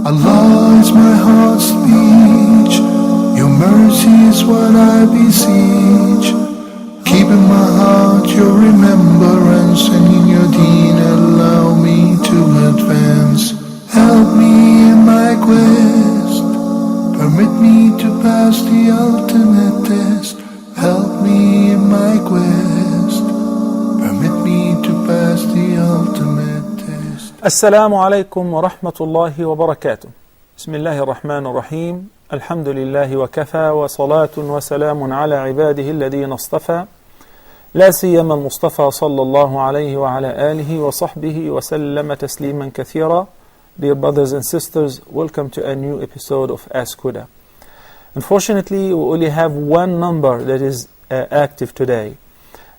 Allah is my heart's speech. Your mercy is what I beseech. Keep in my heart your remembrance, and in your deen allow me to advance. Help me in my quest. Permit me to pass the ultimate test. Help me in my quest. Permit me to pass the ultimate test. Assalamu alaikum wa rahmatullahi wa barakatuh. Bismillahir Rahmanir Rahim. Alhamdulillahi wa kafa wa salatun wa salamun ala ibadihi alladhina istafa. لا سيما المصطفى صلى الله عليه وعلى آله وصحبه وسلم تسليما كثيرا. Dear brothers and sisters, welcome to a new episode of Ask Huda. Unfortunately, we only have one number that is active today.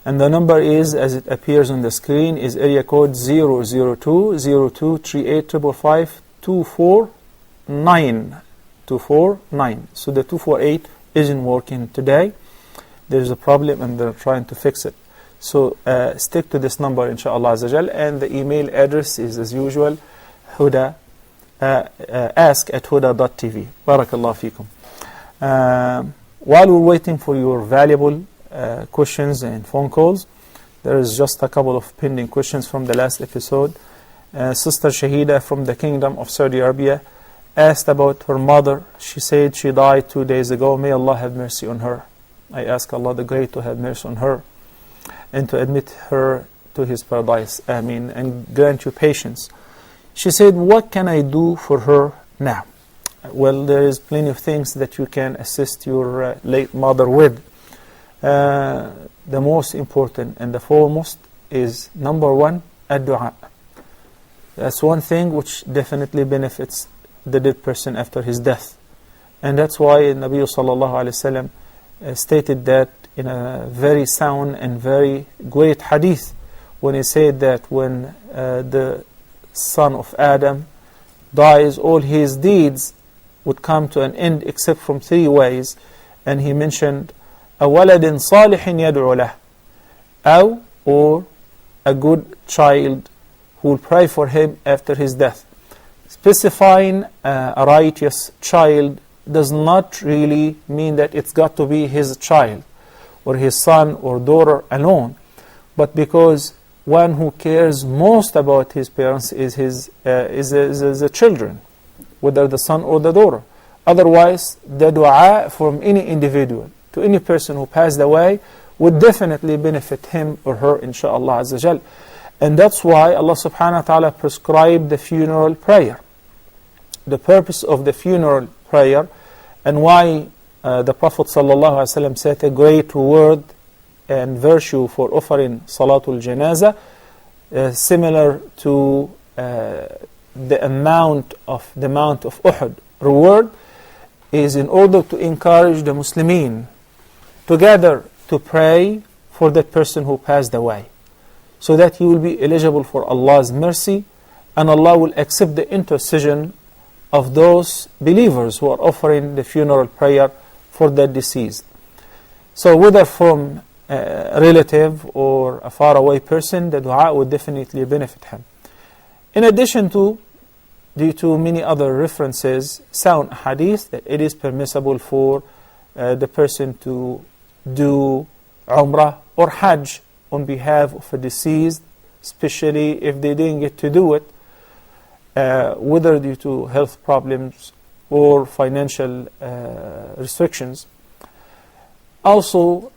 And the number is, as it appears on the screen, is area code 002-02-3855-249. 249. So the 248 isn't working today. There's a problem and they're trying to fix it. So stick to this number, inshallah azza. And the email address is, as usual, Huda, ask@huda.tv. Barakallah feekum. While we're waiting for your valuable questions and phone calls, there is just a couple of pending questions from the last episode. Sister Shahida from the Kingdom of Saudi Arabia asked about her mother. She said she died 2 days ago. May Allah have mercy on her. I ask Allah the Great to have mercy on her and to admit her to His paradise. Ameen. And grant you patience. She said, what can I do for her now? Well, there is plenty of things that you can assist your late mother with. The most important and the foremost is, number one, ad-du'a. That's one thing which definitely benefits the dead person after his death. And that's why Nabi sallallahu alayhi wa sallam stated that in a very sound and very great hadith, when he said that when the son of Adam dies, all his deeds would come to an end except from 3 ways. And he mentioned a waladin salihin yad'u lah, or a good child who will pray for him after his death. Specifying a righteous child does not really mean that it's got to be his child or his son or daughter alone, but because one who cares most about his parents is the children, whether the son or the daughter. Otherwise, the dua from any individual to any person who passed away would definitely benefit him or her, insha'Allah azza jal. And that's why Allah subhanahu wa ta'ala prescribed the funeral prayer. The purpose of the funeral prayer, and why the Prophet sallallahu alaihi wasallam said a great word and virtue for offering Salatul Janaza, similar to the amount of Uhud reward, is in order to encourage the Muslimin together to pray for that person who passed away, so that he will be eligible for Allah's mercy, and Allah will accept the intercession of those believers who are offering the funeral prayer for that deceased. So whether from a relative or a faraway person, the dua would definitely benefit him. In addition to, due to many other references, sound hadith, that it is permissible for the person to do Umrah or Hajj on behalf of a deceased, especially if they didn't get to do it, whether due to health problems or financial restrictions. Also,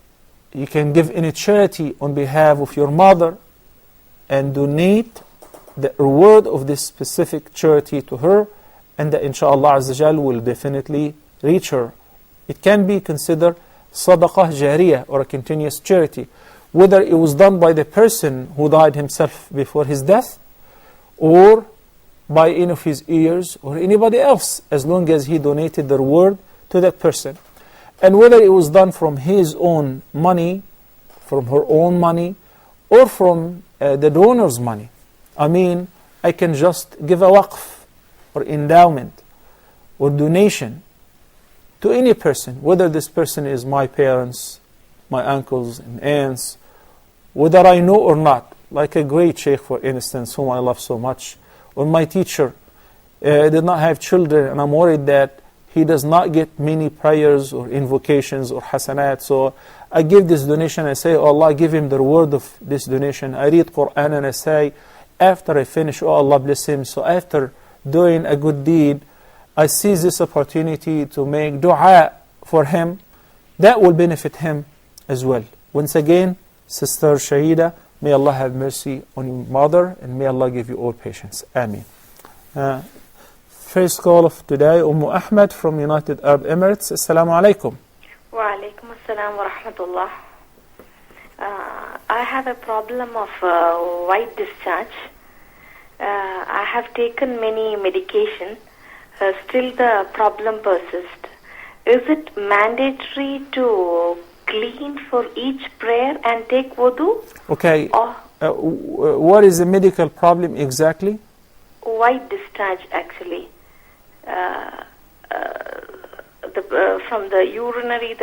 you can give any charity on behalf of your mother and donate the reward of this specific charity to her, and that insha'Allah azza jal will definitely reach her. It can be considered sadaqah jariyah, or a continuous charity, whether it was done by the person who died himself before his death, or by any of his heirs or anybody else, as long as he donated the reward to that person. And whether it was done from his own money, from her own money, or from the donor's money. I mean, I can just give a waqf or endowment or donation to any person, whether this person is my parents, my uncles and aunts, whether I know or not, like a great sheikh, for instance, whom I love so much, or my teacher, did not have children, and I'm worried that he does not get many prayers or invocations or hasanat. So I give this donation. I say, oh Allah, give him the reward of this donation. I read Quran and I say, after I finish, oh Allah bless him. So after doing a good deed, I seize this opportunity to make dua for him. That will benefit him as well. Once again, Sister Shahida, may Allah have mercy on your mother, and may Allah give you all patience. Ameen. First call of today, Ahmed from United Arab Emirates. Assalamu alaikum. Wa alaikum assalam wa rahmatullah. I have a problem of white discharge. I have taken many medication. Still the problem persists. Is it mandatory to clean for each prayer and take wudu? Okay. What is the medical problem exactly? White discharge, actually. From the urinary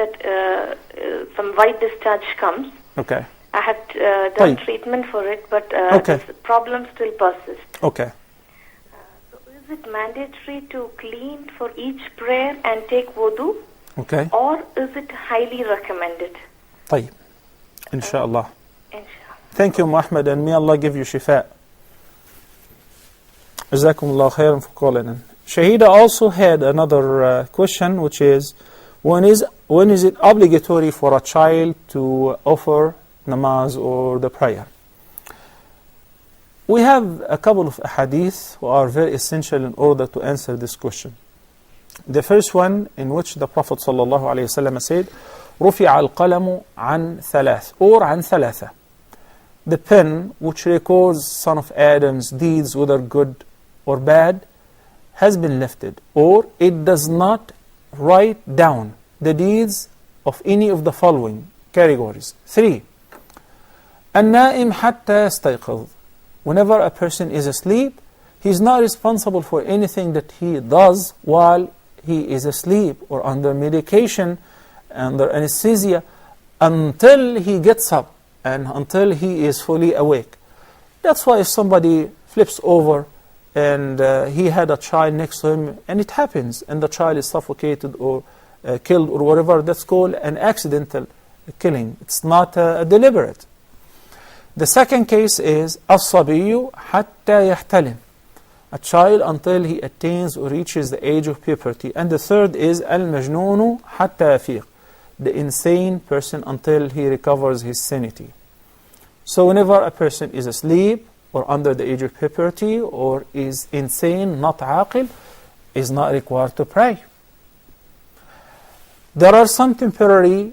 some white discharge comes. Okay. I have done treatment for it, but this problem still persists. Okay. So is it mandatory to clean for each prayer and take wudu? Okay. Or is it highly recommended? طيب. Inshallah. Inshallah. Thank you, Mohammed, and may Allah give you shifa. Jazakumullah khairan for calling in. Shahida also had another question, which is, when is it obligatory for a child to offer namaz or the prayer? We have a couple of hadith who are very essential in order to answer this question. The first one, in which the Prophet ﷺ said, رُفِعَ الْقَلَمُ عَنْ ثَلَاث, or عن ثلاثة. The pen which records son of Adam's deeds, whether good or bad, has been lifted, or it does not write down the deeds of any of the following categories. 3. النائم حتى يستيقظ. Whenever a person is asleep, he is not responsible for anything that he does while he is asleep or under medication, under anesthesia, until he gets up and until he is fully awake. That's why if somebody flips over and he had a child next to him, and it happens, and the child is suffocated or killed or whatever, that's called an accidental killing. It's not deliberate. The second case is الصبي حتى يحتلم, a child until he attains or reaches the age of puberty. And the third is المجنون حتى يفيق, the insane person until he recovers his sanity. So whenever a person is asleep or under the age of puberty or is insane, not aqil, is not required to pray. There are some temporary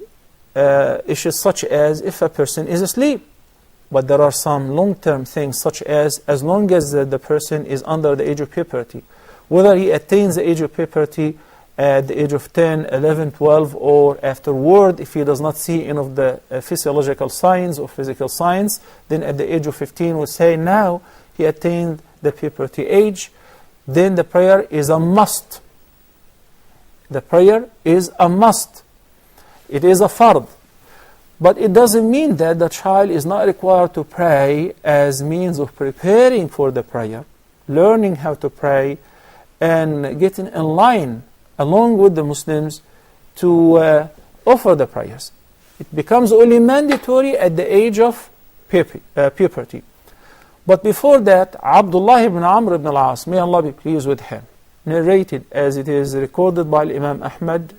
issues, such as if a person is asleep. But there are some long-term things, such as long as the person is under the age of puberty, whether he attains the age of puberty at the age of 10, 11, 12, or afterward, if he does not see any of the physiological signs or physical signs, then at the age of 15 we say now he attained the puberty age, then the prayer is a must. The prayer is a must. It is a fard. But it doesn't mean that the child is not required to pray as means of preparing for the prayer, learning how to pray, and getting in line along with the Muslims to offer the prayers. It becomes only mandatory at the age of puberty. But before that, Abdullah ibn Amr ibn al-As, may Allah be pleased with him, narrated, as it is recorded by Imam Ahmad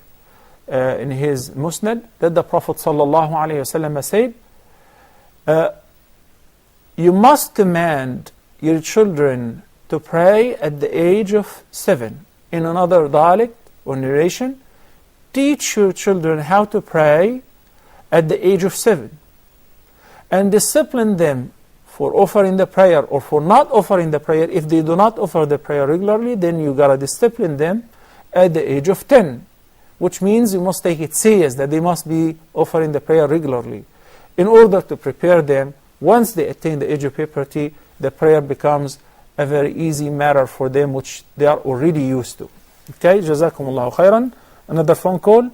in his Musnad, that the Prophet ﷺ said, you must command your children to pray at the age of 7. In another dialect or narration, teach your children how to pray at the age of 7. And discipline them for offering the prayer or for not offering the prayer. If they do not offer the prayer regularly, then you gotta discipline them at the age of 10. Which means you must take it serious that they must be offering the prayer regularly. In order to prepare them, once they attain the age of puberty, the prayer becomes a very easy matter for them, which they are already used to. Okay, Jazakumullahu khairan. Another phone call.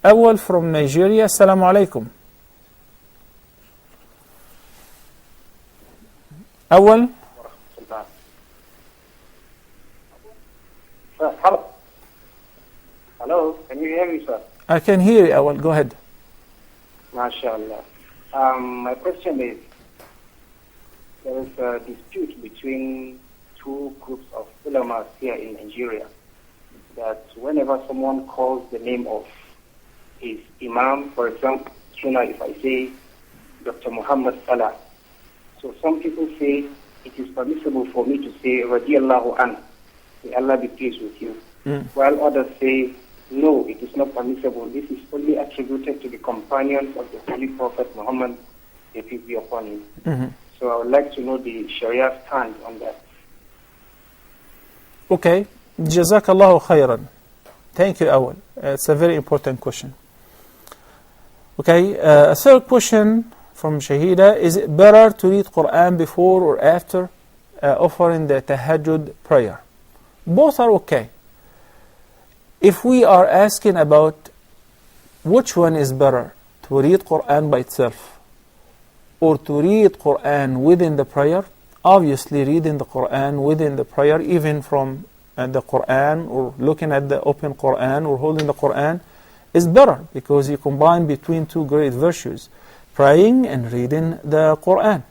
Awal from Nigeria. Assalamu alaikum. Awal. Hello. Hello, can you hear me, sir? I can hear you. Well, go ahead. MashaAllah. My question is, there is a dispute between two groups of ulama here in Nigeria, that whenever someone calls the name of his imam, for example, if I say Dr. Mohamed Salah, so some people say it is permissible for me to say Radiallahu Anhu, may Allah be pleased with you, while others say no, it is not permissible. This is only attributed to the companions of the Holy Prophet Muhammad, may peace be upon him. So I would like to know the Sharia stand on that. Okay, Jazakallahu khairan. Thank you, Awal. It's a very important question. Okay, a third question from Shahida: is it better to read Quran before or after offering the tahajjud prayer? Both are okay. If we are asking about which one is better, to read Quran by itself or to read Quran within the prayer, obviously reading the Quran within the prayer, even from the Quran or looking at the open Quran or holding the Quran, is better because you combine between two great virtues, praying and reading the Quran.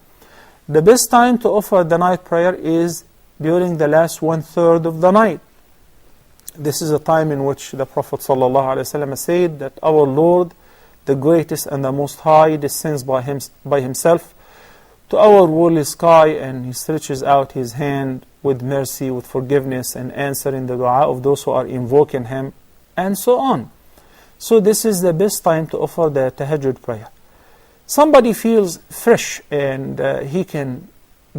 The best time to offer the night prayer is during the last 1/3 of the night. This is a time in which the Prophet ﷺ said that our Lord, the greatest and the most high, descends by himself to our worldly sky, and he stretches out his hand with mercy, with forgiveness, and answering the dua of those who are invoking him, and so on. So this is the best time to offer the tahajjud prayer. Somebody feels fresh and he can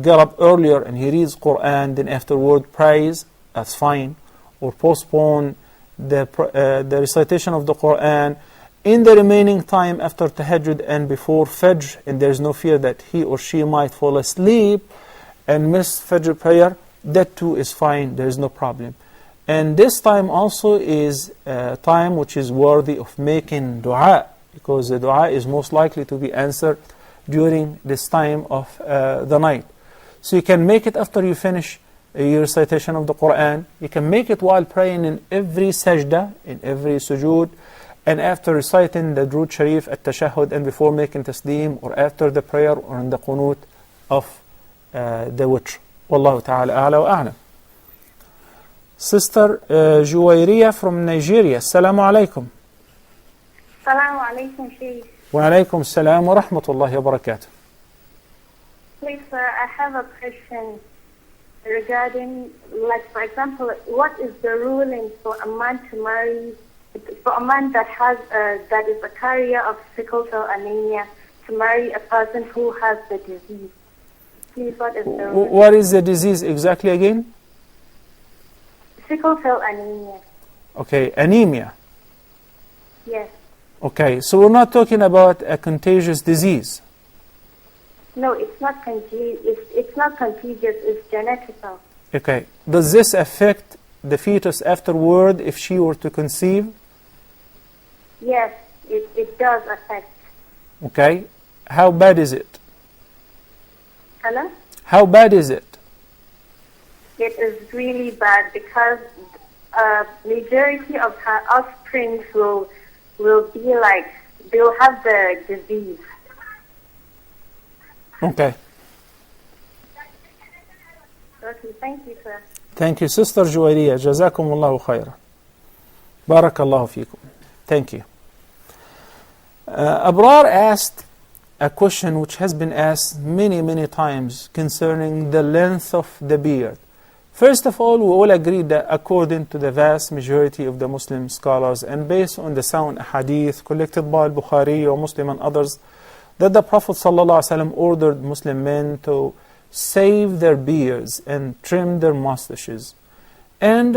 get up earlier and he reads Quran, then afterward prays, that's fine. Or postpone the recitation of the Quran in the remaining time after tahajjud and before Fajr, and there is no fear that he or she might fall asleep and miss Fajr prayer, that too is fine, there is no problem. And this time also is a time which is worthy of making dua, because the dua is most likely to be answered during this time of the night. So you can make it after you finish your recitation of the Quran. You can make it while praying in every sajda, in every sujood, and after reciting the Durud Sharif at Tashahhud and before making taslim, or after the prayer or in the qunut of the witr. Wallahu ta'ala a'la wa a'lam. Sister Juwayriya from Nigeria. Assalamu alaikum. Assalamu alaikum, Shaykh. Wa alaikum assalam wa rahmatullahi wa barakatuh. Please, sir, I have a question regarding, like, for example, what is the ruling for a man to marry, for a man that has that is a carrier of sickle cell anemia, to marry a person who has the disease? Please, what is the ruling? What is the disease exactly again? Sickle cell anemia. Okay, anemia. Yes. Okay, so we're not talking about a contagious disease. No, it's not contagious. It's not contagious. It's genetical. Okay, does this affect the fetus afterward if she were to conceive? Yes, it does affect. Okay, how bad is it? Hello? How bad is it? It is really bad because majority of her offspring will be like, they'll have the disease. Okay. Okay, thank you, sir. Thank you, Sister Juwayriya. Jazakumullahu khairan. Barakallahu fikum. Thank you. Abrar asked a question which has been asked many times concerning the length of the beard. First of all, we all agree that according to the vast majority of the Muslim scholars and based on the sound hadith collected by Bukhari or Muslim and others, that the Prophet ﷺ ordered Muslim men to shave their beards and trim their mustaches. And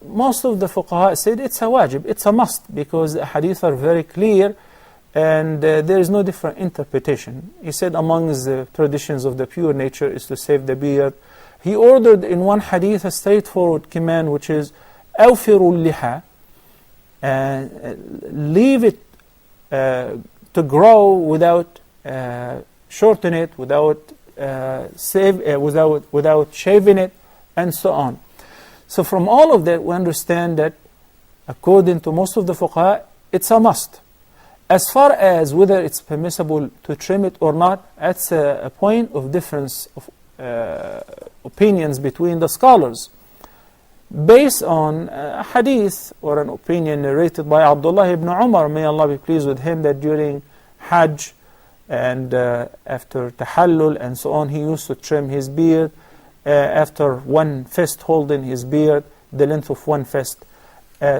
most of the fuqaha said it's a wajib, it's a must, because the hadith are very clear and there is no different interpretation. He said amongst the traditions of the pure nature is to shave the beard. He ordered in one hadith a straightforward command, which is أوفروا اللحى, leave it to grow without shorten it, without shaving it, and so on. So from all of that, we understand that according to most of the fuqaha, it's a must. As far as whether it's permissible to trim it or not, that's a point of difference of opinions between the scholars. Based on a hadith or an opinion narrated by Abdullah ibn Umar, may Allah be pleased with him, that during Hajj and after tahallul and so on, he used to trim his beard after one fist holding his beard, the length of one fist.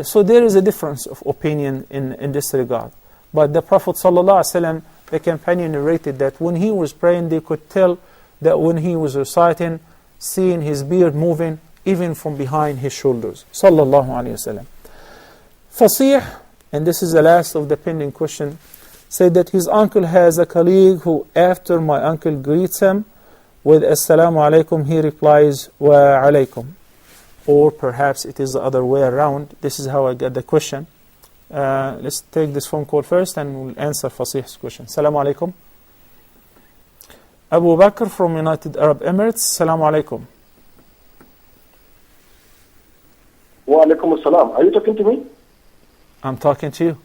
So there is a difference of opinion in this regard. But the Prophet ﷺ, the companion narrated that when he was praying, they could tell that when he was reciting, seeing his beard moving even from behind his shoulders. Sallallahu Alaihi Wasallam. Fasih, and this is the last of the pending question, said that his uncle has a colleague who, after my uncle greets him with Assalamu alaikum, he replies Wa alaikum. Or perhaps it is the other way around. This is how I get the question. Let's take this phone call first and we'll answer Fasih's question. Assalamu alaikum. Abu Bakr from United Arab Emirates. Assalamu alaikum. Wa alaikum assalam. Are you talking to me? I'm talking to you.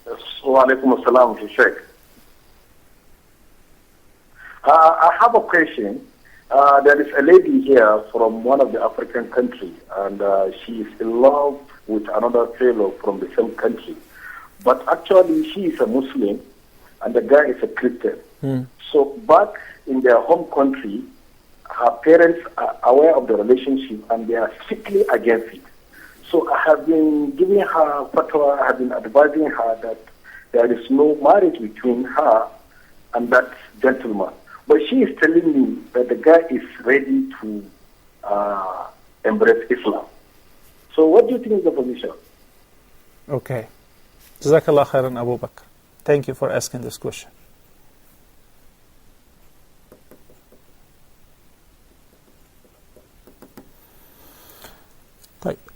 Yes. Wa alaikum assalam, Sheikh. I have a question. There is a lady here from one of the African countries, and she is in love with another fellow from the same country. But actually, she is a Muslim, and the guy is a Christian. So back in their home country, her parents are aware of the relationship, and they are strictly against it. So I have been giving her fatwa, I have been advising her that there is no marriage between her and that gentleman. But she is telling me that the guy is ready to embrace Islam. So what do you think is the position? Okay. Jazakallah khairan, Abu Bakr. Thank you for asking this question.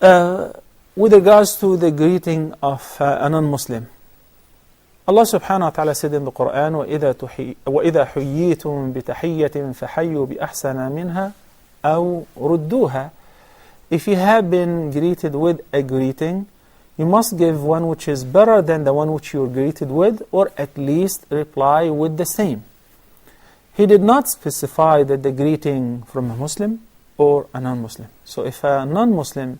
With regards to the greeting of a non-Muslim, Allah subhanahu wa ta'ala said in the Quran, وَإِذَا حُيِّيتُم بِتَحِيَّةٍ فَحَيُّوا بِأَحْسَنَ مِنْهَا أَوْ رُدُّوهَا. If you have been greeted with a greeting, you must give one which is better than the one which you were greeted with, or at least reply with the same. He did not specify that the greeting from a Muslim or a non-Muslim. So if a non-Muslim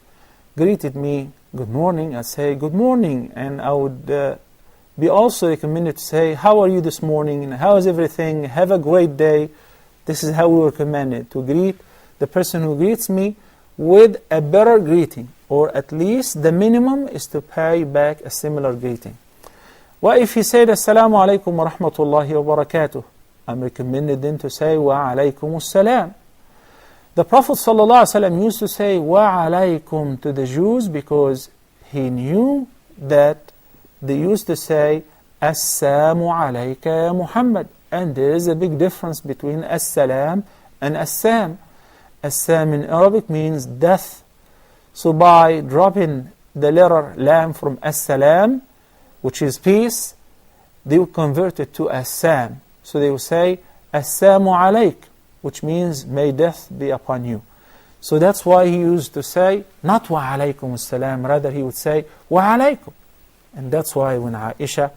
greeted me, good morning, I'd say good morning, and I would be also recommended to say, how are you this morning, and how is everything, have a great day. This is how we were commanded, to greet the person who greets me with a better greeting, or at least the minimum is to pay back a similar greeting. What if he said, Assalamu alaikum wa rahmatullahi wa barakatuh? I'm recommended then to say, Wa alaikum assalam. The Prophet ﷺ used to say, Wa alaikum to the Jews because he knew that they used to say, Assalamu alayka ya Muhammad. And there is a big difference between As-salam and Assam. Assam in Arabic means death. So by dropping the letter lam from As-salam, which is peace, they would convert it to Assam. So they would say, Assalamu alayk, which means may death be upon you. So that's why he used to say, not wa alaykum assalam, rather he would say, wa alaykum. And that's why when Aisha,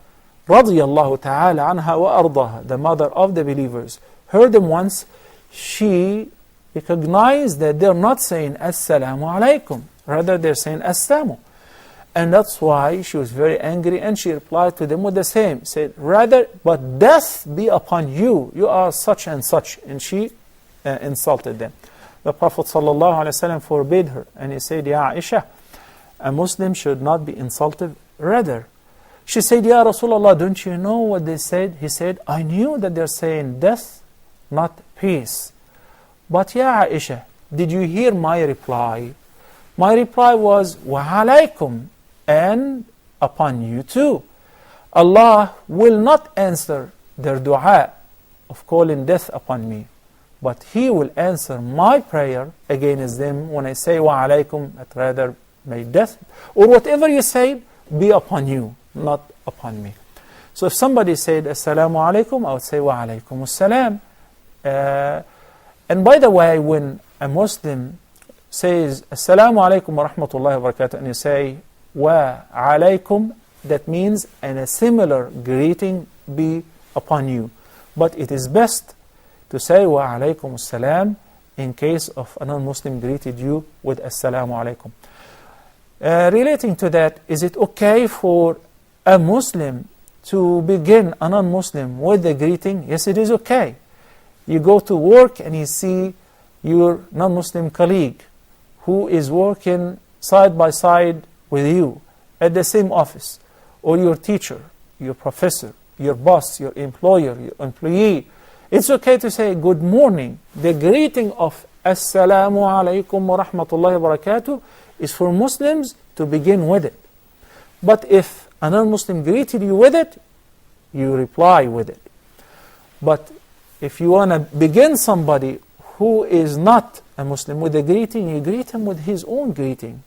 radiyallahu ta'ala anha wa ardaha, the mother of the believers, heard them once, she recognized that they're not saying assalamu alaykum, rather they're saying assamu. And that's why she was very angry, and she replied to them with the same, said, rather, but death be upon you, you are such and such. And she insulted them. The Prophet ﷺ forbade her, and he said, Ya Aisha, a Muslim should not be insulted, rather. She said, Ya Rasulullah, don't you know what they said? He said, I knew that they're saying death, not peace. But Ya Aisha, did you hear my reply? My reply was, Wa alaykum, and upon you too. Allah will not answer their dua of calling death upon me, but He will answer my prayer against them when I say Wa alaykum, but rather may death, or whatever you say, be upon you, not upon me. So if somebody said Assalamu alaikum, I would say Wa alaikum assalam. And by the way, when a Muslim says Assalamu alaikum wa rahmatullahi wa barakatuh, and you say wa alaikum, that means and a similar greeting be upon you. But it is best to say wa alaikum assalam in case of a non-Muslim greeted you with Assalamu alaikum. Relating to that, is it okay for a Muslim to begin a non-Muslim with the greeting? Yes, it is okay. You go to work and you see your non-Muslim colleague who is working side by side with you at the same office, or your teacher, your professor, your boss, your employer, your employee. It's okay to say good morning. The greeting of Assalamu alaikum wa rahmatullahi wa barakatuh is for Muslims to begin with it. But if a non-Muslim greeted you with it, you reply with it. But if you want to begin somebody who is not a Muslim with a greeting, you greet him with his own greeting.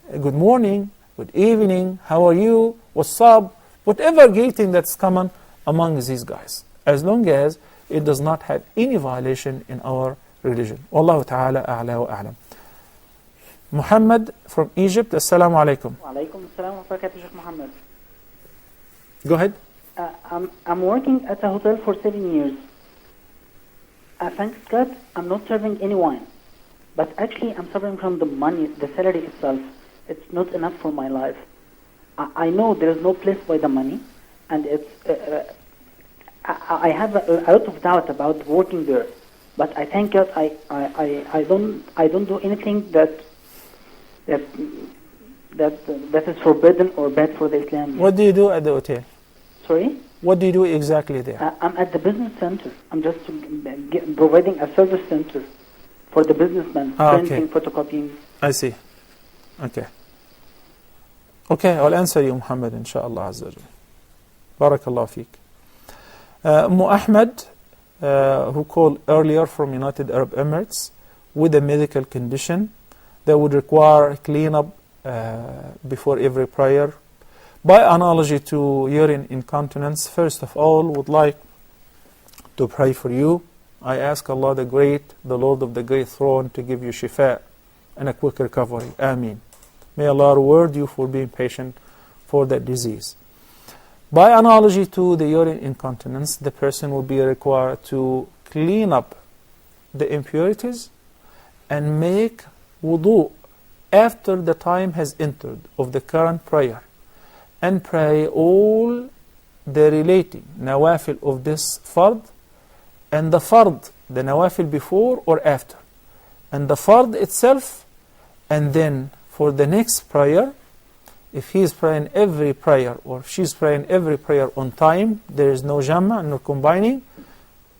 Good morning, good evening, how are you, what's up, whatever greeting that's common among these guys, as long as it does not have any violation in our religion. Wallahu ta'ala a'la wa a'lam. Muhammad from Egypt, Assalamu alaikum. Wa alaikum assalam wa barakatuh, Sheikh Muhammad. Go ahead. I'm working at a hotel for 7 years. Thanks God, I'm not serving anyone. But actually, I'm suffering from the money, the salary itself. It's not enough for my life. I know there is no place for the money, and it's. I have a lot of doubt about working there. But I thank God, I don't do anything that is forbidden or bad for the Islam. What do you do at the hotel? Sorry? What do you do exactly there? I'm at the business center. I'm just providing a service center for the businessmen, printing, photocopying. I see. Okay. Okay, I'll answer you, Muhammad, inshallah azza wa jal. Barakallah feek. Ahmed, who called earlier from United Arab Emirates with a medical condition that would require cleanup before every prayer. By analogy to urine incontinence, first of all, would like to pray for you. I ask Allah the Great, the Lord of the Great Throne, to give you shifa and a quick recovery. Ameen. May Allah reward you for being patient for that disease. By analogy to the urine incontinence, the person will be required to clean up the impurities and make wudu after the time has entered of the current prayer, and pray all the relating nawafil of this fard, and the fard, the nawafil before or after, and the fard itself, and then for the next prayer, if he is praying every prayer or she is praying every prayer on time, there is no jamma, no combining,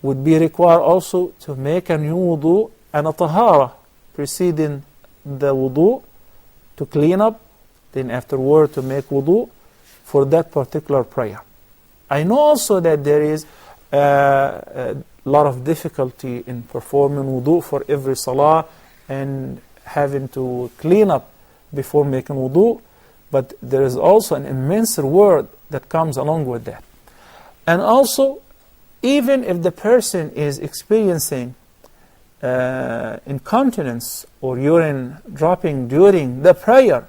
would be required also to make a new wudu and a tahara preceding the wudu, to clean up, then afterward to make wudu for that particular prayer. I know also that there is a lot of difficulty in performing wudu for every salah and having to clean up before making wudu, but there is also an immense reward that comes along with that. And also, even if the person is experiencing incontinence or urine dropping during the prayer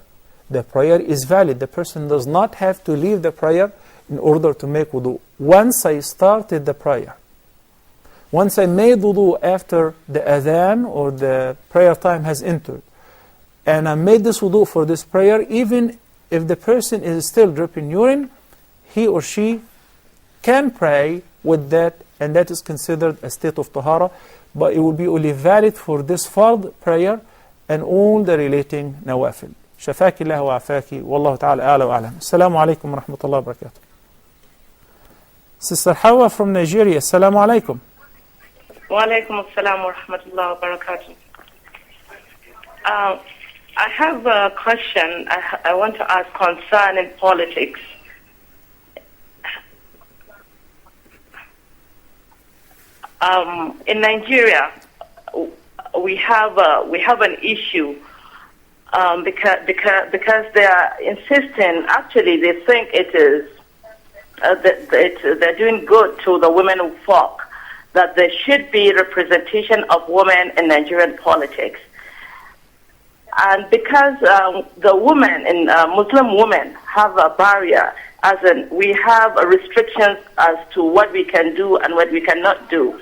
is valid. The person does not have to leave the prayer in order to make wudu. Once I started the prayer, once I made wudu after the adhan or the prayer time has entered, and I made this wudu for this prayer, even if the person is still dripping urine, he or she can pray with that, and that is considered a state of tahara, but it will be only valid for this fard prayer and all the relating nawafil. Shafaki Allah wa afaki, wallahu ta'ala a'la wa a'lam. Assalamu alaikum wa rahmatullahi wa barakatuh. Sister Hawa from Nigeria, assalamu alaikum. Wa alaikum assalam wa rahmatullahi wa barakatuh. I have a question I want to ask concerning politics. In Nigeria, we have an issue because they are insisting. Actually, they think it is they're doing good to the women who folk, that there should be representation of women in Nigerian politics. And because the women, Muslim women, have a barrier, as in we have restrictions as to what we can do and what we cannot do.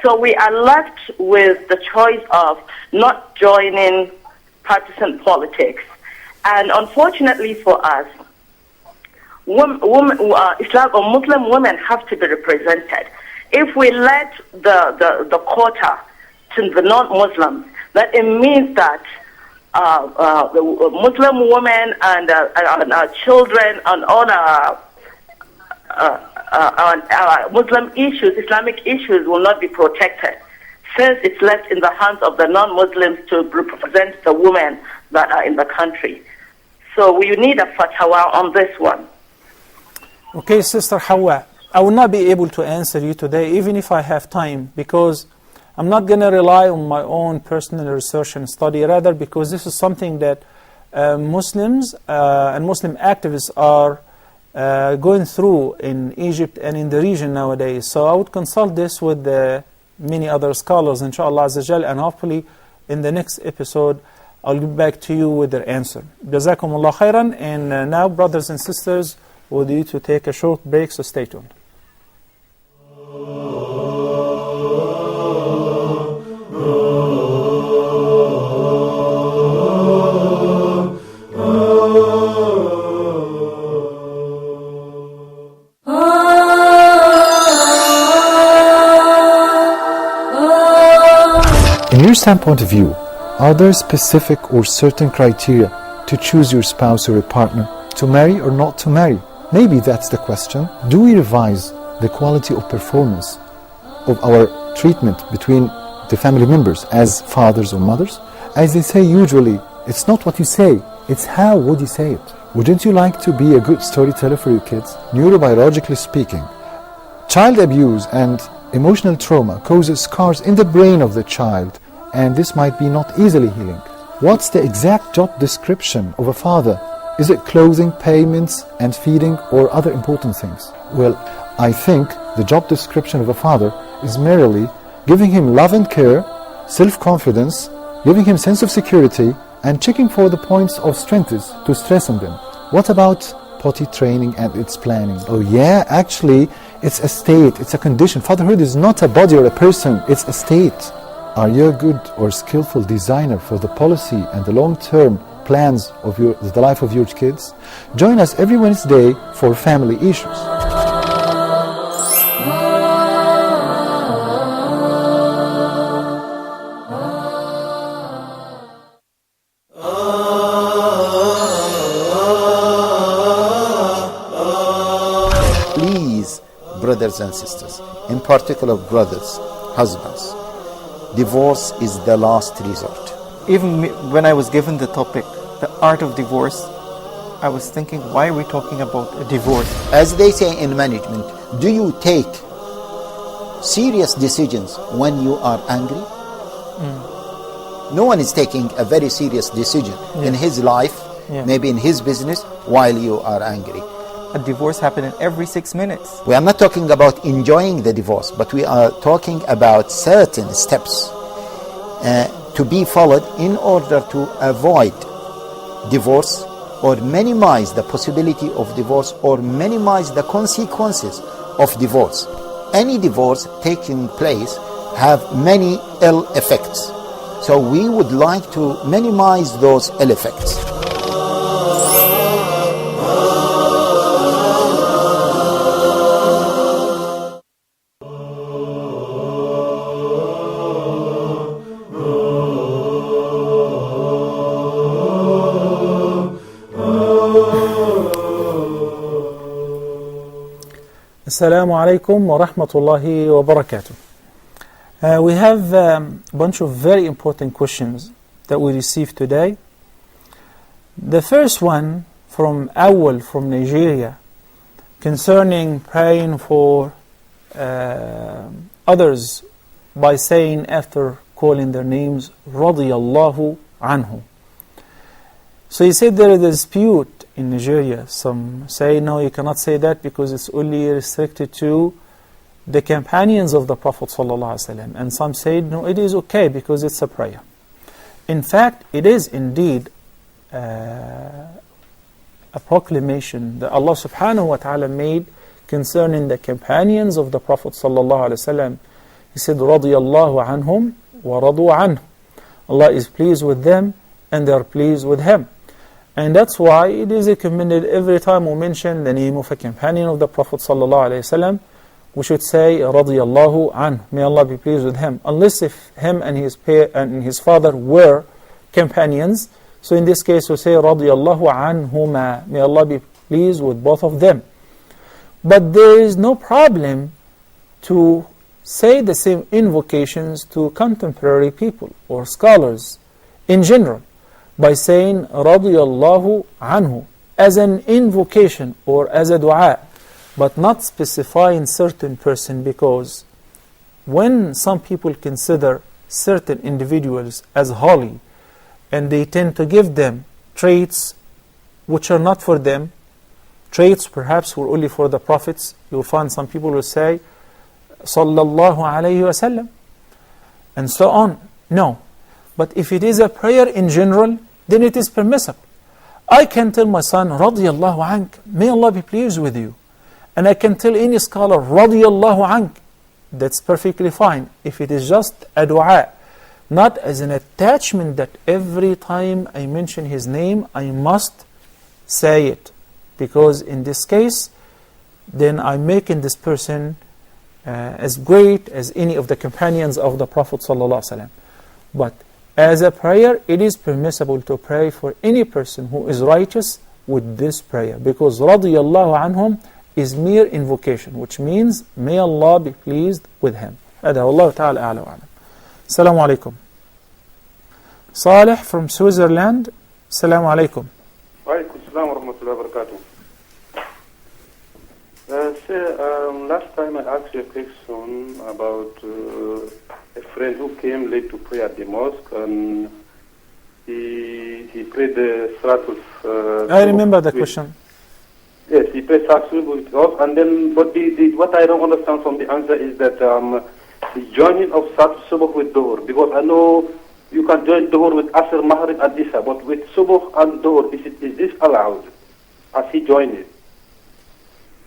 So we are left with the choice of not joining partisan politics. And unfortunately for us, Islam or Muslim women have to be represented. If we let the quota to the non-Muslims, that it means that the Muslim women and our children and all our Muslim issues, Islamic issues will not be protected, since it's left in the hands of the non-Muslims to represent the women that are in the country. So we need a fatwa on this one. Okay, Sister Hawa, I will not be able to answer you today, even if I have time, because I'm not going to rely on my own personal research and study, rather because this is something that Muslims and Muslim activists are going through in Egypt and in the region nowadays. So I would consult this with many other scholars, inshallah Azza Jal, and hopefully in the next episode I'll get back to you with their answer. Jazakumullah khairan. And now, brothers and sisters, we'll need to take a short break, so stay tuned. In your standpoint of view, are there specific or certain criteria to choose your spouse or a partner, to marry or not to marry? Maybe that's the question. Do we revise the quality of performance of our treatment between the family members as fathers or mothers? As they say usually, it's not what you say, it's how would you say it. Wouldn't you like to be a good storyteller for your kids? Neurobiologically speaking, child abuse and emotional trauma causes scars in the brain of the child, and this might be not easily healing. What's the exact job description of a father? Is it clothing, payments, and feeding, or other important things? Well, I think the job description of a father is merely giving him love and care, self-confidence, giving him sense of security, and checking for the points of strengths to strengthen them. What about potty training and its planning? Oh yeah, actually, it's a state, it's a condition. Fatherhood is not a body or a person, it's a state. Are you a good or skillful designer for the policy and the long-term plans of the life of your kids? Join us every Wednesday for family issues. Please, brothers and sisters, in particular brothers, husbands, divorce is the last resort. Even when I was given the topic, the art of divorce, I was thinking, why are we talking about a divorce? As they say in management, do you take serious decisions when you are angry? No one is taking a very serious decision in his life, maybe in his business, while you are angry. A divorce happening every 6 minutes. We are not talking about enjoying the divorce, but we are talking about certain steps to be followed in order to avoid divorce or minimize the possibility of divorce or minimize the consequences of divorce. Any divorce taking place have many ill effects. So we would like to minimize those ill effects. Assalamu alaikum wa rahmatullahi wa barakatuh. We have a bunch of very important questions that we received today. The first one from Awal from Nigeria, concerning praying for others by saying after calling their names, radiyallahu anhu. So he said there is a dispute in Nigeria. Some say no, you cannot say that because it's only restricted to the companions of the Prophet ﷺ. And some say no, it is okay because it's a prayer. In fact, it is indeed a proclamation that Allah subhanahu wa ta'ala made concerning the companions of the Prophet sallallahu alaihi wasallam. He said, رَضِيَ اللَّهُ عَنْهُمْ وَرَضُوا عَنْهُ. Allah is pleased with them and they are pleased with Him. And that's why it is recommended every time we mention the name of a companion of the Prophet sallallahu alaihi wasallam, we should say رَضِيَ اللَّهُ عَنْهُ. May Allah be pleased with him. Unless if him and his father were companions, so in this case we say رَضِيَ اللَّهُ عَنْهُمَا. May Allah be pleased with both of them. But there is no problem to say the same invocations to contemporary people or scholars in general by saying رَضِيَ اللَّهُ عَنْهُ as an invocation or as a dua, but not specifying certain person, because when some people consider certain individuals as holy and they tend to give them traits which are not for them, traits perhaps were only for the prophets, you'll find some people will say sallallahu alayhi wasallam and so on. No. But if it is a prayer in general, then it is permissible. I can tell my son radiyallahu ank, may Allah be pleased with you. And I can tell any scholar radiyallahu ank. That's perfectly fine. If it is just a dua, not as an attachment that every time I mention his name I must say it, because in this case then I'm making this person as great as any of the companions of the Prophet ﷺ. But as a prayer, it is permissible to pray for any person who is righteous with this prayer, because radiyallahu anhum is mere invocation, which means may Allah be pleased with him. هذا والله تعالى أعلى وأعلم. السلام عليكم. Salih from Switzerland. السلام عليكم. وعليكم السلام ورحمة الله وبركاته. Last time I asked you a question about a friend who came late to pray at the mosque, and he prayed the Salatul. I remember the question. Yes, he prayed Salatul with us, and then but what I don't understand from the answer is that the joining of Salatul Subuh with Dhuhr, because I know you can join Dhuhr with Asr, Maghrib and Isha, but with Subuh and Dhuhr, is this allowed as he joined it?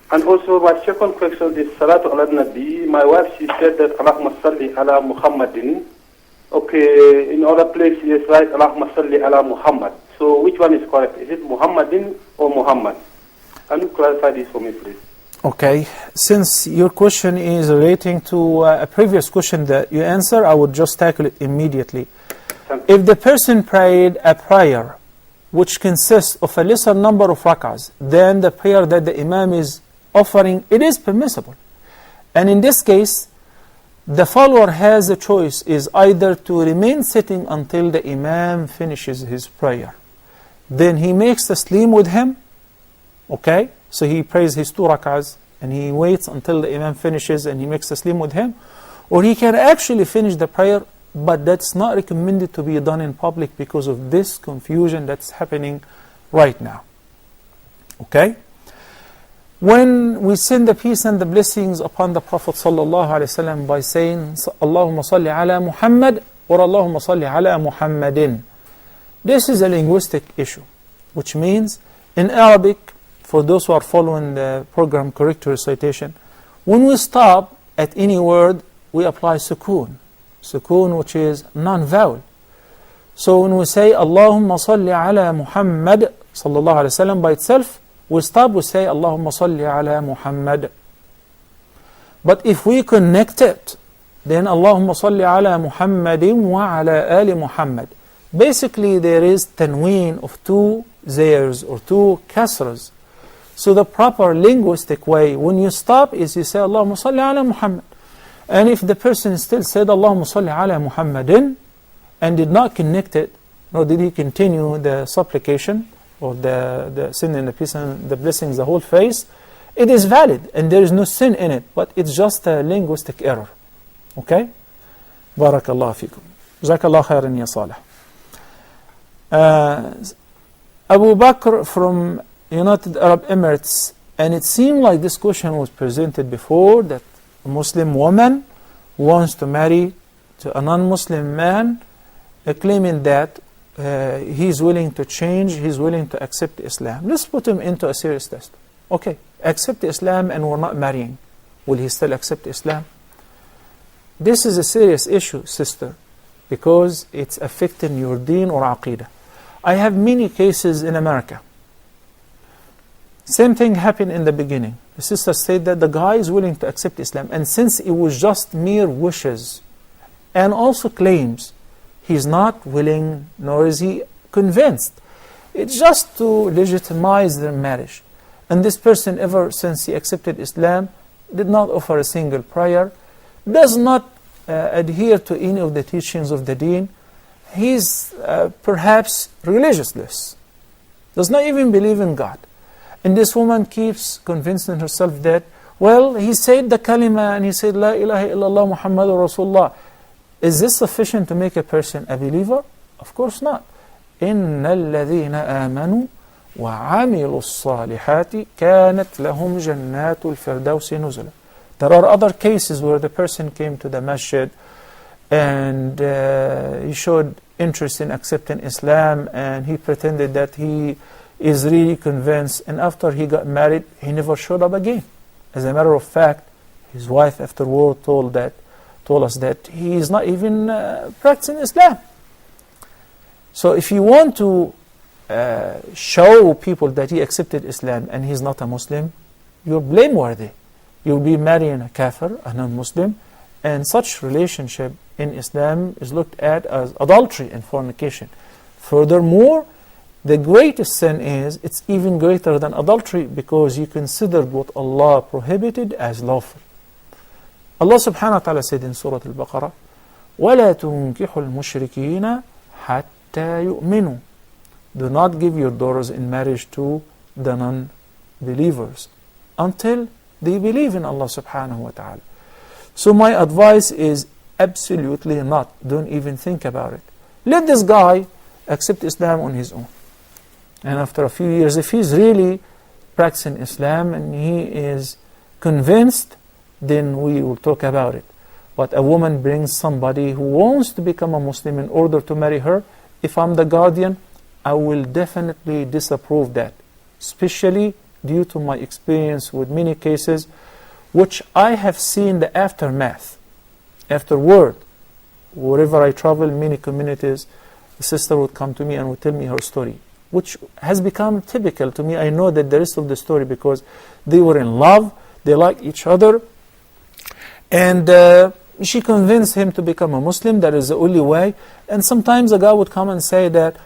And also my second question is Salatu ala Nabi. My wife, she said that Allahumma salli ala Muhammadin. Okay, in other places it's right Allahumma salli ala Muhammad. So which one is correct? Is it Muhammadin or Muhammad? Can you clarify this for me, please? Okay, since your question is relating to a previous question that you answered, I would just tackle it immediately. If the person prayed a prayer which consists of a lesser number of rak'ahs than the prayer that the Imam is offering, it is permissible. And in this case, the follower has a choice, is either to remain sitting until the Imam finishes his prayer. Then he makes taslim with him, okay? So he prays his 2 rak'ahs and he waits until the Imam finishes and he makes taslim with him. Or he can actually finish the prayer, but that's not recommended to be done in public because of this confusion that's happening right now. Okay? When we send the peace and the blessings upon the Prophet ﷺ by saying Allahumma salli ala Muhammad or Allahumma salli ala Muhammadin, this is a linguistic issue, which means in Arabic, for those who are following the program correct recitation, when we stop at any word, we apply sukoon, which is non-vowel. So when we say Allahumma salli ala Muhammad sallallahu alaihi wasallam by itself, we stop, we say Allahumma salli ala Muhammad. But if we connect it, then Allahumma salli ala Muhammadin wa ala ali Muhammad. Basically there is tanween of 2 zayrs or 2 kasras. So the proper linguistic way when you stop is you say Allahumma salli ala Muhammad. And if the person still said Allahumma salli ala Muhammadin and did not connect it, nor did he continue the supplication or the sending the peace and the blessings, the whole phrase, it is valid and there is no sin in it, but it's just a linguistic error. Okay? Barakallahu fikum. Jazakallah khairan ya Salih. Abu Bakr from United Arab Emirates, and it seemed like this question was presented before, that a Muslim woman wants to marry to a non-Muslim man, claiming that he's willing to change, he's willing to accept Islam. Let's put him into a serious test. Okay, accept Islam and we're not marrying. Will he still accept Islam? This is a serious issue, sister, because it's affecting your deen or aqidah. I have many cases in America. Same thing happened in the beginning. The sister said that the guy is willing to accept Islam, and since it was just mere wishes, and also claims he's not willing, nor is he convinced. It's just to legitimize their marriage. And this person, ever since he accepted Islam, did not offer a single prayer, does not adhere to any of the teachings of the deen. He's perhaps religionless, does not even believe in God. And this woman keeps convincing herself that, well, he said the kalima and he said, La ilaha illallah Muhammadur Rasulullah. Is this sufficient to make a person a believer? Of course not. إِنَّ الَّذِينَ آمَنُوا وَعَمِلُوا الصَّالِحَاتِ كَانَتْ لَهُمْ جَنَّاتُ الْفِرْدَوْسِ نُزُلًا. There are other cases where the person came to the masjid and he showed interest in accepting Islam, and he pretended that he is really convinced, and after he got married, he never showed up again. As a matter of fact, his wife afterward told us that he is not even practicing Islam. So if you want to show people that he accepted Islam and he's not a Muslim, you're blameworthy. You'll be marrying a kafir, a non-Muslim, and such relationship in Islam is looked at as adultery and fornication. Furthermore, the greatest sin is, it's even greater than adultery, because you considered what Allah prohibited as lawful. Allah subhanahu wa ta'ala said in Surah Al-Baqarah, وَلَا تُنْكِحُ الْمُشْرِكِينَ حَتَّى يُؤْمِنُوا. Do not give your daughters in marriage to the non-believers until they believe in Allah subhanahu wa ta'ala. So my advice is absolutely not. Don't even think about it. Let this guy accept Islam on his own. And after a few years, if he's really practicing Islam and he is convinced, then we will talk about it. But a woman brings somebody who wants to become a Muslim in order to marry her, if I'm the guardian, I will definitely disapprove that, especially due to my experience with many cases which I have seen the aftermath. Afterward, wherever I travel, many communities, the sister would come to me and would tell me her story, which has become typical to me. I know that the rest of the story, because they were in love, they liked each other, and she convinced him to become a Muslim. That is the only way. And sometimes a guy would come and say that,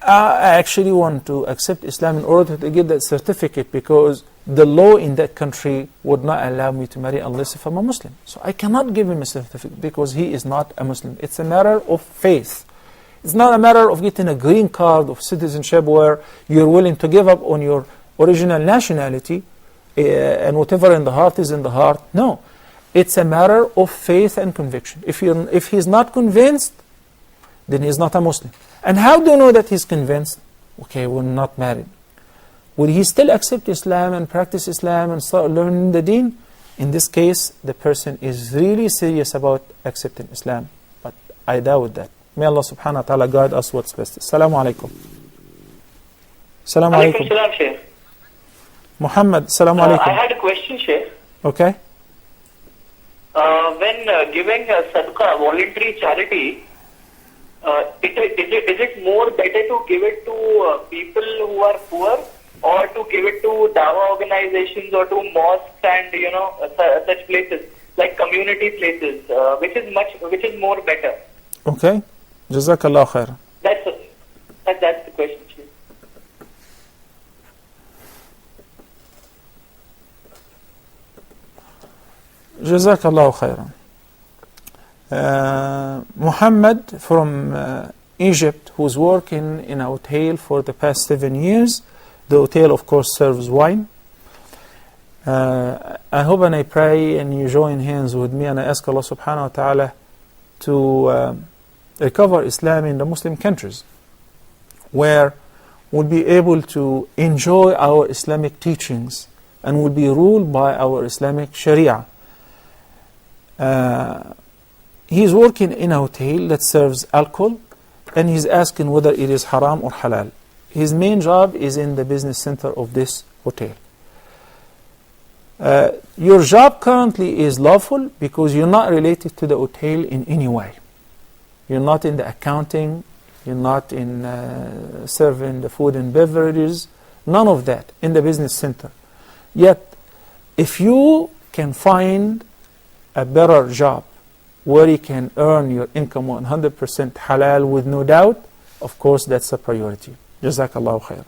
I actually want to accept Islam in order to get that certificate, because the law in that country would not allow me to marry unless if I'm a Muslim. So I cannot give him a certificate because he is not a Muslim. It's a matter of faith. It's not a matter of getting a green card of citizenship where you're willing to give up on your original nationality and whatever in the heart is in the heart. No. It's a matter of faith and conviction. If he's not convinced, then he's not a Muslim. And how do you know that he's convinced? Okay, we're not married. Will he still accept Islam and practice Islam and start learning the deen? In this case, the person is really serious about accepting Islam. But I doubt that. May Allah subhanahu wa ta'ala guide us what's best. Assalamu alaikum. Assalamu alaikum. Salam, Sheikh. Muhammad, assalamu alaikum. I had a question, Sheikh. Okay. When giving sadaqah, voluntary charity, is it more better to give it to people who are poor, or to give it to dawah organizations or to mosques and such places like community places, which is more better? Okay, Jazakallah khair. That's the question. Jazakallah khairan. Muhammad from Egypt, who's working in a hotel for the past 7 years. The hotel, of course, serves wine. I hope and I pray and you join hands with me, and I ask Allah subhanahu wa ta'ala to recover Islam in the Muslim countries, where we'll be able to enjoy our Islamic teachings and will be ruled by our Islamic Sharia. He's working in a hotel that serves alcohol, and he's asking whether it is haram or halal. His main job is in the business center of this hotel. Your job currently is lawful because you're not related to the hotel in any way. You're not in the accounting, you're not in serving the food and beverages, none of that in the business center. Yet, if you can find a better job where you can earn your income 100% halal with no doubt, of course that's a priority. Jazakallahu khair.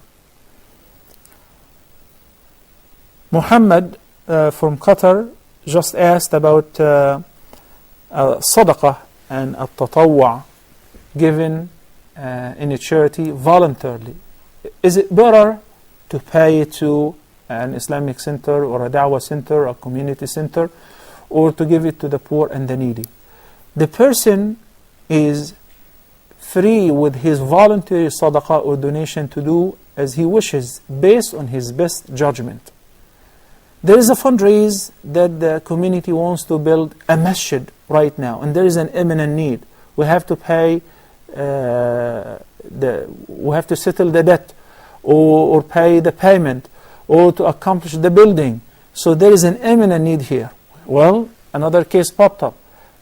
Muhammad from Qatar just asked about sadaqah and at-tatawwa given in a charity voluntarily. Is it better to pay to an Islamic center or a da'wah center or a community center, or to give it to the poor and the needy? The person is free with his voluntary sadaqah or donation to do as he wishes based on his best judgment. There is a fundraise that the community wants to build a masjid right now, and there is an imminent need. We have to pay, we have to settle the debt, or pay the payment, or to accomplish the building. So there is an imminent need here. Well, another case popped up.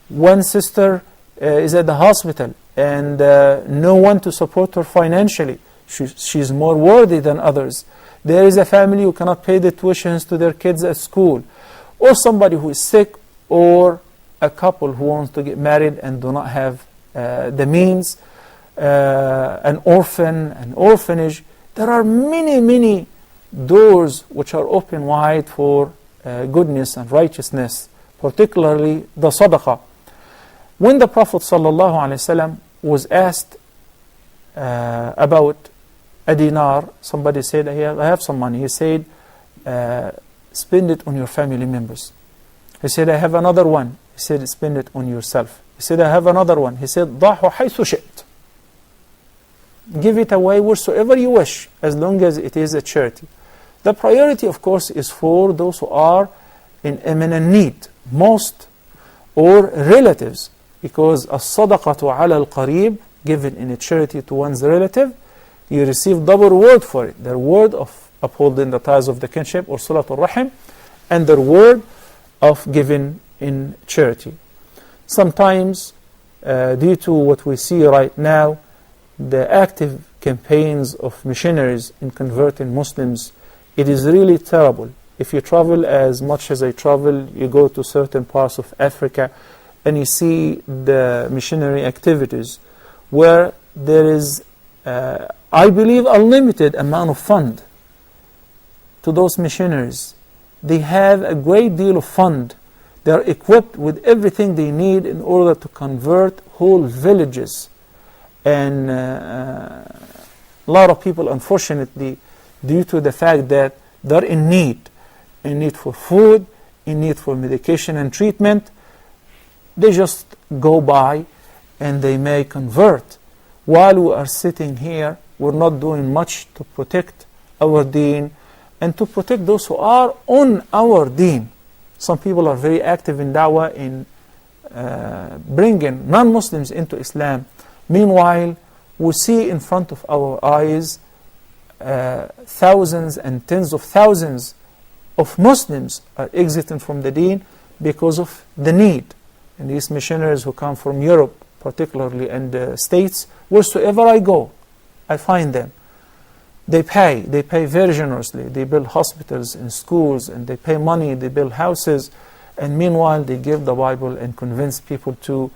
One sister is at the hospital and no one to support her financially. She's more worthy than others. There is a family who cannot pay the tuitions to their kids at school, or somebody who is sick, or a couple who wants to get married and do not have the means, an orphan, an orphanage. There are many doors which are open wide for goodness and righteousness, particularly the sadaqah. When the Prophet ﷺ was asked about a dinar, somebody said, I have some money. He said, spend it on your family members. He said, I have another one. He said, spend it on yourself. He said, I have another one. He said, ضَعْهُ حَيْثُ شِئْتَ. Give it away wheresoever you wish, as long as it is a charity. The priority, of course, is for those who are in imminent need, most, or relatives, because as-sadaqatu ala al-qareeb, given in a charity to one's relative, you receive double reward for it. The reward of upholding the ties of the kinship or salatul rahim, and the reward of giving in charity. Sometimes, due to what we see right now, the active campaigns of missionaries in converting Muslims, it is really terrible. If you travel as much as I travel, you go to certain parts of Africa and you see the missionary activities where there is, I believe, unlimited amount of fund to those missionaries. They have a great deal of fund. They are equipped with everything they need in order to convert whole villages. And a lot of people, unfortunately, due to the fact that they're in need for food, in need for medication and treatment, they just go by and they may convert. While we are sitting here, we're not doing much to protect our deen and to protect those who are on our deen. Some people are very active in da'wah, in bringing non-Muslims into Islam. Meanwhile, we see in front of our eyes thousands and tens of thousands of Muslims are exiting from the deen because of the need. And these missionaries who come from Europe, particularly, and the States, wheresoever I go, I find them. They pay very generously. They build hospitals and schools, and they pay money, they build houses, and meanwhile they give the Bible and convince people to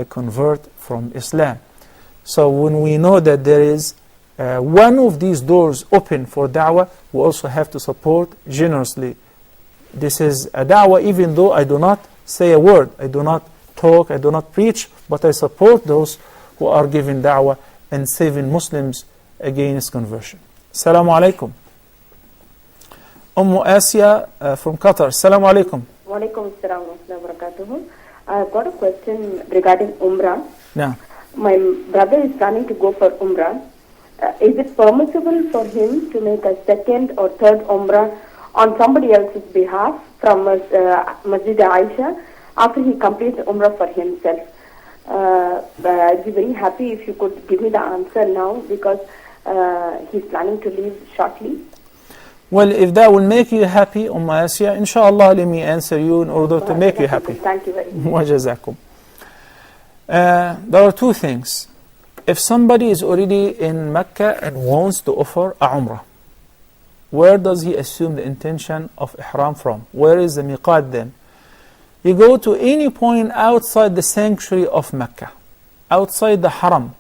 convert from Islam. So when we know that there is one of these doors open for da'wah, we also have to support generously. This is a da'wah, even though I do not say a word, I do not talk, I do not preach, but I support those who are giving da'wah and saving Muslims against conversion. Assalamu alaikum. Asia from Qatar. Assalamu alaikum. Wa alaikum assalam wa rahmatullahi wa barakatuh. I've got a question regarding Umrah. Yeah. My brother is planning to go for Umrah. Is it permissible for him to make a second or third Umrah on somebody else's behalf from Masjid Aisha after he completes Umrah for himself? I'd be very happy if you could give me the answer now, because he's planning to leave shortly. Well, if that will make you happy, Asia, inshallah, let me answer you in order to make you happy. Thank you very much. وجزاكم. There are two things. If somebody is already in Mecca and wants to offer a Umrah, where does he assume the intention of Ihram from? Where is the miqat then? You go to any point outside the sanctuary of Mecca, outside the Haram.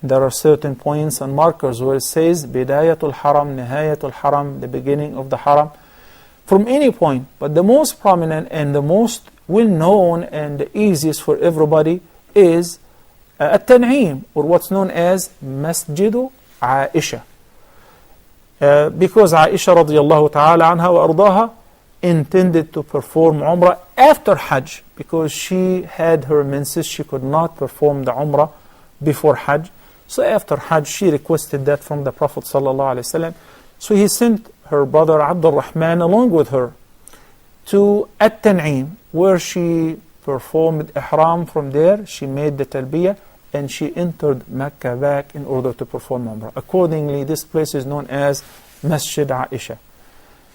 There are certain points and markers where it says Bidayatul Haram, Nihayatul Haram, the beginning of the Haram. From any point, but the most prominent and the most well-known and the easiest for everybody is At-Tan'im, or what's known as Masjidu Aisha. Because Aisha radiallahu ta'ala anha wa ardaha intended to perform Umrah after Hajj, because she had her menses, she could not perform the Umrah before Hajj. So after Hajj, she requested that from the Prophet sallallahu alaihi wasallam. So he sent her brother Abdul Rahman along with her to At-Tan'im, where she performed Ihram. From there, she made the Talbiyah, and she entered Mecca back in order to perform Umrah. Accordingly, this place is known as Masjid Aisha.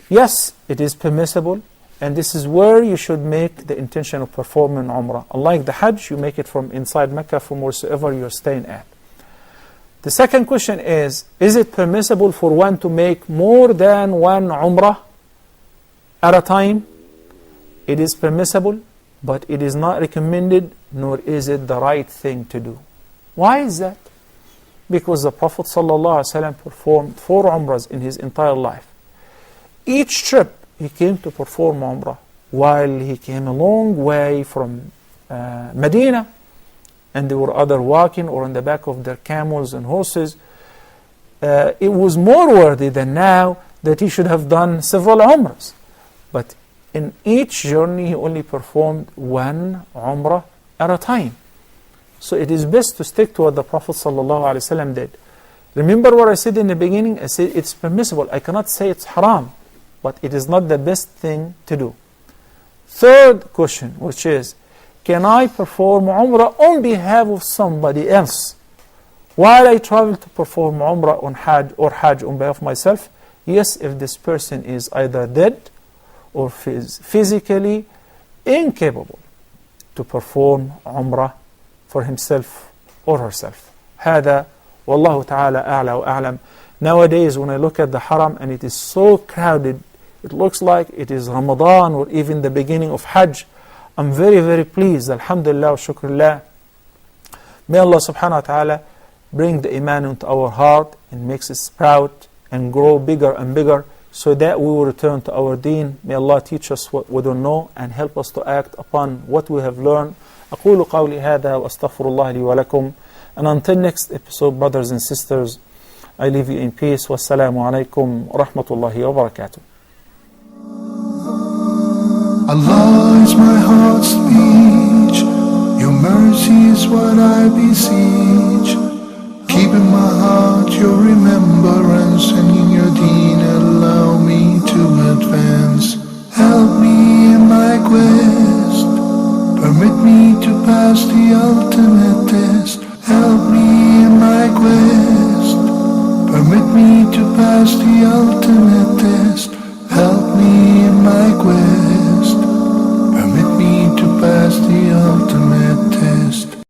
Yes, it is permissible, and this is where you should make the intention of performing Umrah. Unlike the Hajj, you make it from inside Mecca, from wherever you're staying at. The second question is it permissible for one to make more than one Umrah at a time? It is permissible, but it is not recommended, nor is it the right thing to do. Why is that? Because the Prophet ﷺ performed 4 Umrahs in his entire life. Each trip he came to perform Umrah while he came a long way from Medina, and there were other walking or on the back of their camels and horses. It was more worthy than now that he should have done several Umrahs. But in each journey he only performed 1 Umrah at a time. So it is best to stick to what the Prophet ﷺ did. Remember what I said in the beginning? I said it's permissible. I cannot say it's haram, but it is not the best thing to do. Third question, which is, can I perform Umrah on behalf of somebody else while I travel to perform Umrah on Hajj or Hajj on behalf of myself? Yes, if this person is either dead or physically incapable to perform Umrah for himself or herself. هذا والله تعالى أعلى وأعلم. Nowadays, when I look at the Haram and it is so crowded, it looks like it is Ramadan or even the beginning of Hajj. I'm very, very pleased. Alhamdulillah wa shukrullah. May Allah subhanahu wa ta'ala bring the Iman into our heart and makes it sprout and grow bigger and bigger, so that we will return to our deen. May Allah teach us what we don't know and help us to act upon what we have learned. أقول قولي هذا وأستغفر الله لي ولكم. And until next episode, brothers and sisters, I leave you in peace. Wassalamu alaikum wa rahmatullahi wa barakatuh. Allah is my heart's speech. Your mercy is what I beseech. Keep in my heart your remembrance, and in your deen allow me to advance. Help me in my quest. Permit me to pass the ultimate test. Help me in my quest. Permit me to pass the ultimate test. Help me in my quest. Permit me to pass the ultimate test.